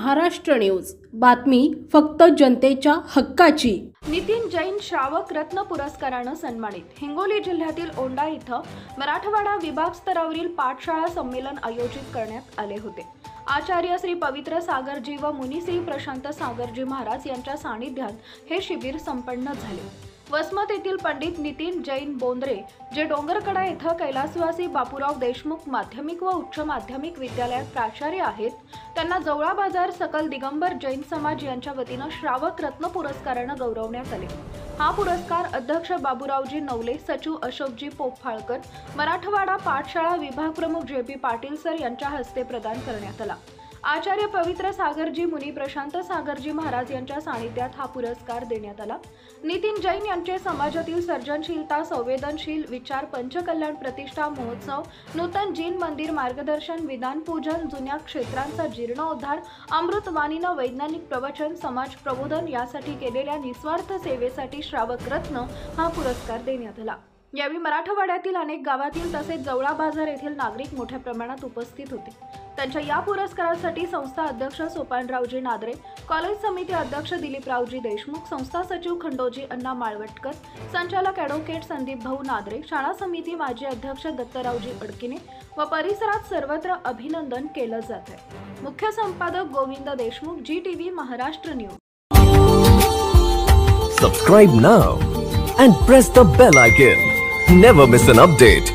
Maharashtra news, बातमी फक्त जनतेच्या हक्काची। नितीन जैन श्रावक रत्न पुरस्काराने सन्मानित। हिंगोली जिल्ह्यातील औंढा इथं मराठवाडा विभाग स्तरावरील पाठशाळा संमेलन आयोजित करण्यात आले होते। आचार्य श्री पवित्र सागरजी व मुनिश्री प्रशांत सागरजी महाराज यांच्या सानिध्यात हे शिबिर संपन्न झाले। वसमत येथील पंडित नितीन जैन बोंद्रे, जे डोंगरकडा येथे कैलासवासी बापूराव देशमुख माध्यमिक व उच्च माध्यमिक विद्यालयात प्राचार्य आहेत, त्यांना जवळा बाजार सकल दिगंबर जैन समाज यांच्या वतीने श्रावक रत्न पुरस्काराने गौरवण्यात आले। हा पुरस्कार अध्यक्ष बाबूरावजी नवले, सचिव अशोकजी पोफाळकर, मराठवाडा पाठशाळा विभाग प्रमुख जे.पी. पाटील सर यांच्या हस्ते प्रदान करण्यात आला। आचार्य पवित्र सागरजी मुनी प्रशांत सागरजी महाराज यांच्या सानिध्यात हा पुरस्कार देण्यात आला। नितीन जैन यांचे समाजातील सर्जनशीलता, संवेदनशील विचार, पंचकल्याण प्रतिष्ठा महोत्सव, नूतन जीन मंदिर मार्गदर्शन, विधान पूजन, जुन्या क्षेत्रांचा जीर्णोद्धार, अमृतवाणीनं वैज्ञानिक प्रवचन, समाज प्रबोधन यासाठी केलेल्या निस्वार्थ सेवेसाठी श्रावक रत्न हा पुरस्कार देण्यात आला। यावेळी मराठवाड्यातील अनेक गावातील तसेच जवळा बाजार येथील नागरिक मोठ्या प्रमाणात उपस्थित होते। त्यांच्या या पुरस्कारासाठी संस्था अध्यक्ष सोपानरावजी नादरे, कॉलेज समिती अध्यक्ष दिलीपरावजी देशमुख, संस्था सचिव खंडोजी अण्णा माळवटकर, संचालक ॲडव्होकेट संदीप भाऊ नादरे, शाळा समिती माजी अध्यक्ष दत्तरावजी अडकिने व परिसरात सर्वत्र अभिनंदन केलं जात आहे। मुख्य संपादक Govind Deshmukh, GTV Maharashtra news. Subscribe now and press the bell icon. Never miss an update.